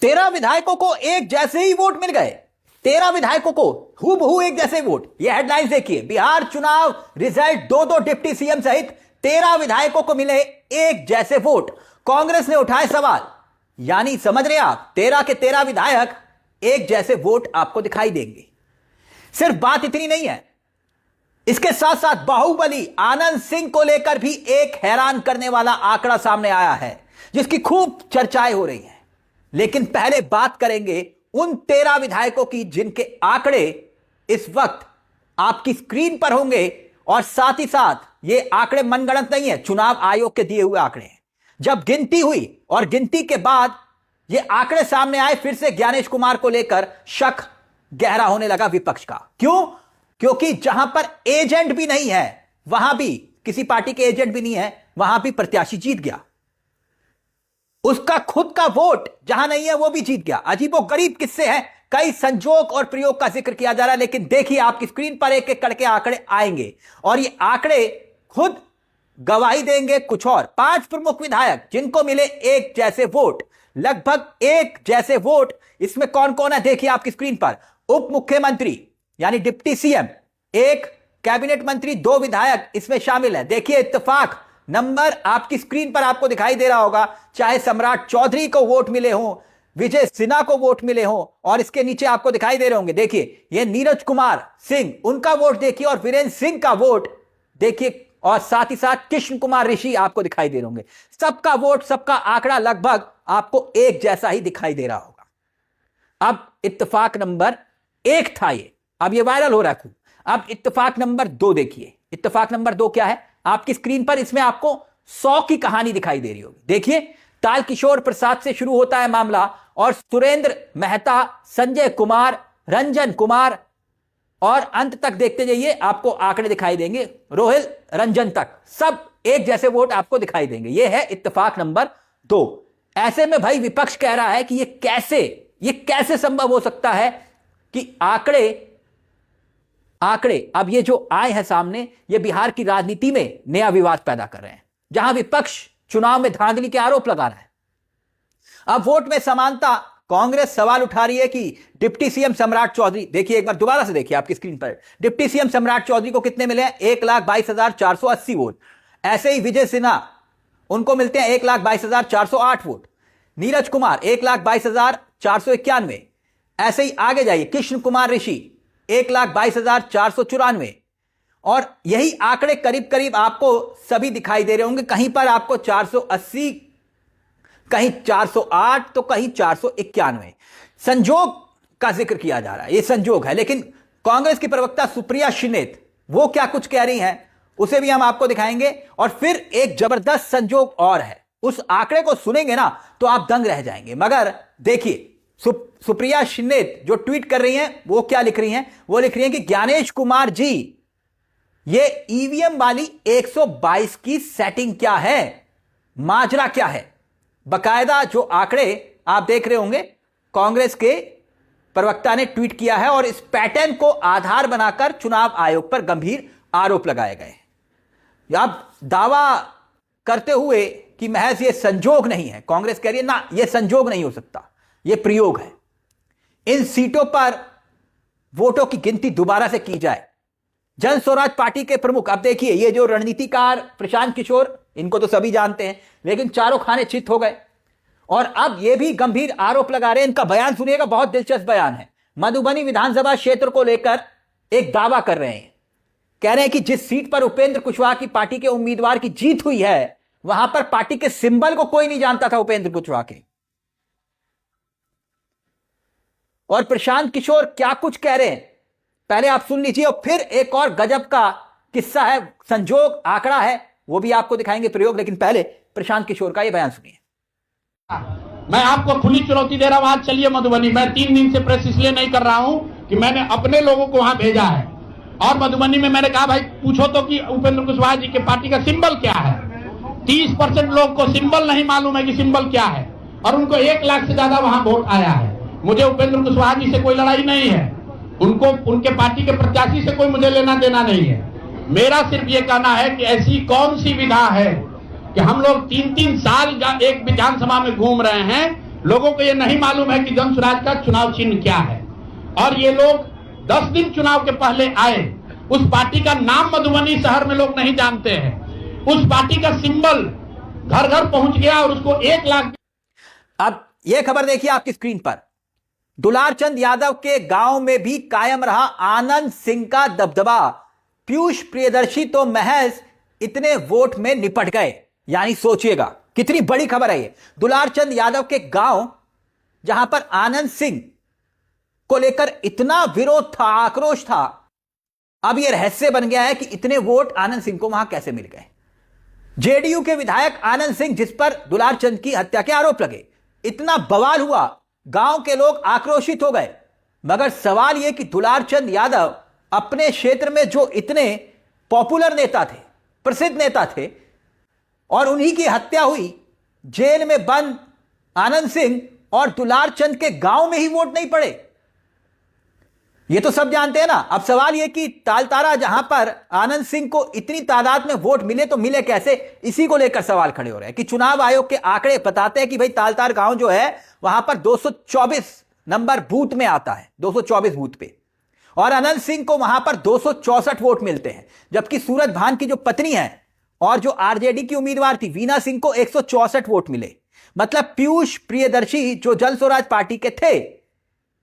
13 विधायकों को एक जैसे ही वोट मिल गए। 13 विधायकों को हूबहू एक जैसे वोट। ये हेडलाइंस देखिए, बिहार चुनाव रिजल्ट, दो डिप्टी सीएम सहित 13 विधायकों को मिले एक जैसे वोट। कांग्रेस ने उठाए सवाल, यानी समझ रहे आप, 13 के 13 विधायक एक जैसे वोट आपको दिखाई देंगे। सिर्फ बात इतनी नहीं है, इसके साथ साथ बाहुबली आनंद सिंह को लेकर भी एक हैरान करने वाला आंकड़ा सामने आया है, जिसकी खूब चर्चाएं हो रही हैं। लेकिन पहले बात करेंगे उन 13 विधायकों की जिनके आंकड़े इस वक्त आपकी स्क्रीन पर होंगे, और साथ ही साथ ये आंकड़े मनगढ़ंत नहीं है, चुनाव आयोग के दिए हुए आंकड़े हैं। जब गिनती हुई और गिनती के बाद ये आंकड़े सामने आए, फिर से ज्ञानेश कुमार को लेकर शक गहरा होने लगा विपक्ष का। क्यों? क्योंकि जहां पर एजेंट भी नहीं है, वहां भी किसी पार्टी के एजेंट भी नहीं है, वहां भी प्रत्याशी जीत गया। उसका खुद का वोट जहां नहीं है वो भी जीत गया। अजीबोगरीब किस्से हैं, कई संजोग और प्रयोग का जिक्र किया जा रहा है, लेकिन देखिए आपकी स्क्रीन पर एक एक करके आंकड़े आएंगे और ये आंकड़े खुद गवाही देंगे कुछ और। 5 प्रमुख विधायक जिनको मिले एक जैसे वोट, लगभग एक जैसे वोट। इसमें कौन कौन है देखिए आपकी स्क्रीन पर। उप मुख्यमंत्री यानी डिप्टी सीएम 1, कैबिनेट मंत्री 2 विधायक इसमें शामिल है। देखिए इत्तेफाक नंबर आपकी स्क्रीन पर आपको दिखाई दे रहा होगा, चाहे सम्राट चौधरी को वोट मिले हों, विजय सिन्हा को वोट मिले हों, और इसके नीचे आपको दिखाई दे रहे होंगे, देखिए ये नीरज कुमार सिंह, उनका वोट देखिए, और वीरेंद्र सिंह का वोट देखिए, और साथ ही साथ कृष्ण कुमार ऋषि आपको दिखाई दे रहे होंगे। सबका वोट, सबका आंकड़ा लगभग आपको एक जैसा ही दिखाई दे रहा होगा। अब इत्तेफाक नंबर 1 था ये, अब ये वायरल हो रहा है। अब इत्तेफाक नंबर 2 देखिए। इत्तेफाक नंबर 2 क्या है आपकी स्क्रीन पर? इसमें आपको 100 की कहानी दिखाई दे रही होगी। देखिए तारकिशोर प्रसाद से शुरू होता है मामला, और सुरेंद्र मेहता, संजय कुमार, रंजन कुमार, और अंत तक देखते जाइए आपको आंकड़े दिखाई देंगे, रोहिल रंजन तक, सब एक जैसे वोट आपको दिखाई देंगे। यह है इत्तेफाक नंबर 2। ऐसे में भाई विपक्ष कह रहा है कि ये कैसे संभव हो सकता है कि आंकड़े अब ये जो आए हैं सामने, ये बिहार की राजनीति में नया विवाद पैदा कर रहे हैं, जहां विपक्ष चुनाव में धांधली के आरोप लगा रहा है। अब वोट में समानता, कांग्रेस सवाल उठा रही है कि डिप्टी सीएम सम्राट चौधरी, देखिए एक बार दोबारा से देखिए आपकी स्क्रीन पर, डिप्टी सीएम सम्राट चौधरी को कितने मिले हैं? 1,22,480 वोट। ऐसे ही विजय सिन्हा, उनको मिलते हैं 1,22,408 वोट। नीरज कुमार 1,22,491। ऐसे ही आगे जाइए, कृष्ण कुमार ऋषि 1,22,494। और यही आंकड़े करीब करीब आपको सभी दिखाई दे रहे होंगे, कहीं पर आपको 480, कहीं 408, तो कहीं 491। संजोग का जिक्र किया जा रहा है, यह संजोग है। लेकिन कांग्रेस की प्रवक्ता सुप्रिया श्रीनेत वो क्या कुछ कह रही हैं, उसे भी हम आपको दिखाएंगे। और फिर एक जबरदस्त संजोग और है, उस आंकड़े को सुनेंगे ना तो आप दंग रह जाएंगे। मगर देखिए सुप्रिया श्रीनेत जो ट्वीट कर रही हैं वो क्या लिख रही हैं? वो लिख रही हैं कि ज्ञानेश कुमार जी, ये ईवीएम वाली 122 की सेटिंग क्या है, माजरा क्या है। बकायदा जो आंकड़े आप देख रहे होंगे, कांग्रेस के प्रवक्ता ने ट्वीट किया है, और इस पैटर्न को आधार बनाकर चुनाव आयोग पर गंभीर आरोप लगाए गए। अब दावा करते हुए कि महज ये संजोग नहीं है, कांग्रेस कह रही है ना, यह संजोग नहीं हो सकता, यह प्रयोग है। इन सीटों पर वोटों की गिनती दोबारा से की जाए। जन स्वराज पार्टी के प्रमुख, अब देखिए ये जो रणनीतिकार प्रशांत किशोर, इनको तो सभी जानते हैं, लेकिन चारों खाने चित हो गए, और अब ये भी गंभीर आरोप लगा रहे हैं। इनका बयान सुनिएगा, बहुत दिलचस्प बयान है। मधुबनी विधानसभा क्षेत्र को लेकर एक दावा कर रहे हैं, कह रहे हैं कि जिस सीट पर उपेंद्र कुशवाहा की पार्टी के उम्मीदवार की जीत हुई है, वहां पर पार्टी के सिंबल को कोई नहीं जानता था उपेंद्र कुशवाहा के। और प्रशांत किशोर क्या कुछ कह रहे हैं पहले आप सुन लीजिए, और फिर एक और गजब का किस्सा है, संजोग आंकड़ा है, वो भी आपको दिखाएंगे प्रयोग। लेकिन पहले प्रशांत किशोर का ये बयान सुनिए। मैं आपको खुली चुनौती दे रहा हूं, आज चलिए मधुबनी। मैं 3 दिन से प्रेस इसलिए नहीं कर रहा हूं कि मैंने अपने लोगों को वहां भेजा है, और मधुबनी में मैंने कहा भाई पूछो तो कि उपेंद्र कुशवाहा जी के पार्टी का सिंबल क्या है। 30% लोग को सिंबल नहीं मालूम है कि सिंबल क्या है, और उनको 1 लाख से ज्यादा वहां वोट आया है। मुझे उपेंद्र कुशवाहा जी से कोई लड़ाई नहीं है, उनको उनके पार्टी के प्रत्याशी से कोई मुझे लेना देना नहीं है। मेरा सिर्फ ये कहना है कि ऐसी कौन सी विधा है कि हम लोग 3-3 साल एक विधानसभा में घूम रहे हैं, लोगों को ये नहीं मालूम है कि जन स्वराज का चुनाव चिन्ह क्या है। और ये लोग 10 दिन चुनाव के पहले आए, उस पार्टी का नाम मधुबनी शहर में लोग नहीं जानते हैं, उस पार्टी का सिंबल घर घर पहुंच गया और उसको 1 लाख। अब यह खबर देखिए आपकी स्क्रीन पर, दुलारचंद यादव के गांव में भी कायम रहा आनंद सिंह का दबदबा। पीयूष प्रियदर्शी तो महज इतने वोट में निपट गए। यानी सोचिएगा कितनी बड़ी खबर है ये। दुलारचंद यादव के गांव जहां पर आनंद सिंह को लेकर इतना विरोध था, आक्रोश था, अब यह रहस्य बन गया है कि इतने वोट आनंद सिंह को वहां कैसे मिल गए। जेडीयू के विधायक आनंद सिंह, जिस पर दुलारचंद की हत्या के आरोप लगे, इतना बवाल हुआ, गांव के लोग आक्रोशित हो गए। मगर सवाल यह कि दुलारचंद यादव अपने क्षेत्र में जो इतने पॉपुलर नेता थे, प्रसिद्ध नेता थे, और उन्हीं की हत्या हुई, जेल में बंद आनंद सिंह और दुलारचंद के गांव में ही वोट नहीं पड़े। ये तो सब जानते हैं ना। अब सवाल यह कि तालतारा जहां पर आनंद सिंह को इतनी तादाद में वोट मिले तो मिले कैसे, इसी को लेकर सवाल खड़े हो रहे हैं कि चुनाव आयोग के आंकड़े बताते हैं कि भाई तालतार गांव जो है वहां पर 224 नंबर बूथ में आता है, 224 बूथ पे, और आनंद सिंह को वहां पर 264 वोट मिलते हैं। जबकि सूरज भान की जो पत्नी है और जो आरजेडी की उम्मीदवार थी वीना सिंह को 164 वोट मिले। मतलब पीयूष प्रियदर्शी जो जन स्वराज पार्टी के थे,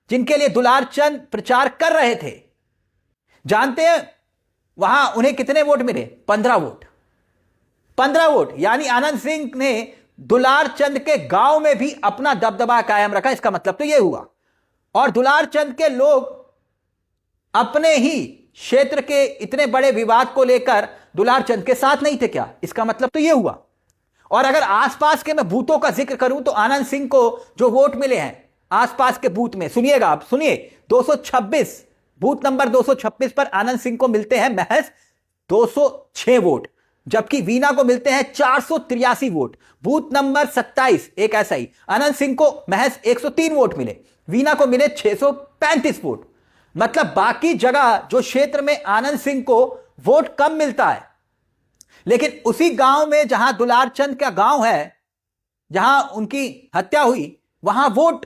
जिनके लिए दुलारचंद प्रचार कर रहे थे, जानते हैं वहां उन्हें कितने वोट मिले? 15 वोट। 15 वोट। यानी आनंद सिंह ने दुलारचंद के गांव में भी अपना दबदबा कायम रखा। इसका मतलब तो यह हुआ, और दुलारचंद के लोग अपने ही क्षेत्र के इतने बड़े विवाद को लेकर दुलारचंद के साथ नहीं थे क्या? इसका मतलब तो यह हुआ। और अगर आसपास के मैं बूथों का जिक्र करूं तो आनंद सिंह को जो वोट मिले हैं आसपास के बूथ में, सुनिएगा आप, सुनिए, 226 बूथ नंबर 226 पर आनंद सिंह को मिलते हैं महज 206 वोट, जबकि वीना को मिलते हैं 483 वोट। बूथ नंबर 27 एक ऐसा ही, आनंद सिंह को महज 103 वोट मिले, वीना को मिले 635 वोट। मतलब बाकी जगह जो क्षेत्र में आनंद सिंह को वोट कम मिलता है, लेकिन उसी गांव में जहां दुलारचंद का गांव है, जहां उनकी हत्या हुई, वहां वोट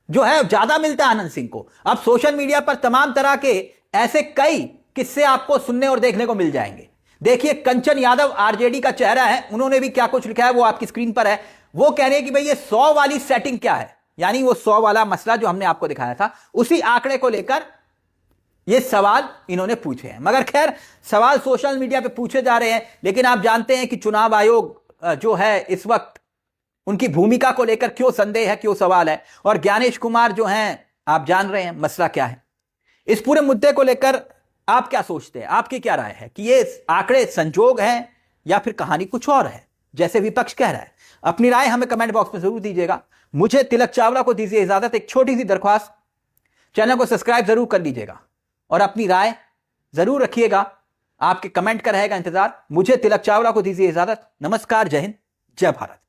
जो है ज्यादा मिलता है आनंद सिंह को। अब सोशल मीडिया पर तमाम तरह के ऐसे कई किस्से आपको सुनने और देखने को मिल जाएंगे। देखिए, कंचन यादव आरजेडी का चेहरा है, उन्होंने भी क्या कुछ लिखा है वो आपकी स्क्रीन पर है। वो कह रहे हैं कि भाई ये 100 वाली सेटिंग क्या है, यानी वो 100 वाला मसला जो हमने आपको दिखाया था, उसी आंकड़े को लेकर ये सवाल इन्होंने पूछे हैं। मगर खैर, सवाल सोशल मीडिया पे पूछे जा रहे हैं, लेकिन आप जानते हैं कि चुनाव आयोग जो है इस वक्त उनकी भूमिका को लेकर क्यों संदेह है, क्यों सवाल है। और ज्ञानेश कुमार जो हैं, आप जान रहे हैं मसला क्या है। इस पूरे मुद्दे को लेकर आप क्या सोचते हैं, आपकी क्या राय है कि ये आंकड़े संजोग हैं या फिर कहानी कुछ और है, जैसे विपक्ष कह रहा है? अपनी राय हमें कमेंट बॉक्स में जरूर दीजिएगा। मुझे तिलक चावला को दीजिए इजाजत। एक छोटी सी दरख्वास्त, चैनल को सब्सक्राइब जरूर कर लीजिएगा और अपनी राय जरूर रखिएगा। आपके कमेंट का रहेगा इंतजार। मुझे तिलक चावला को दीजिए इजाजत। नमस्कार, जय हिंद, जय भारत।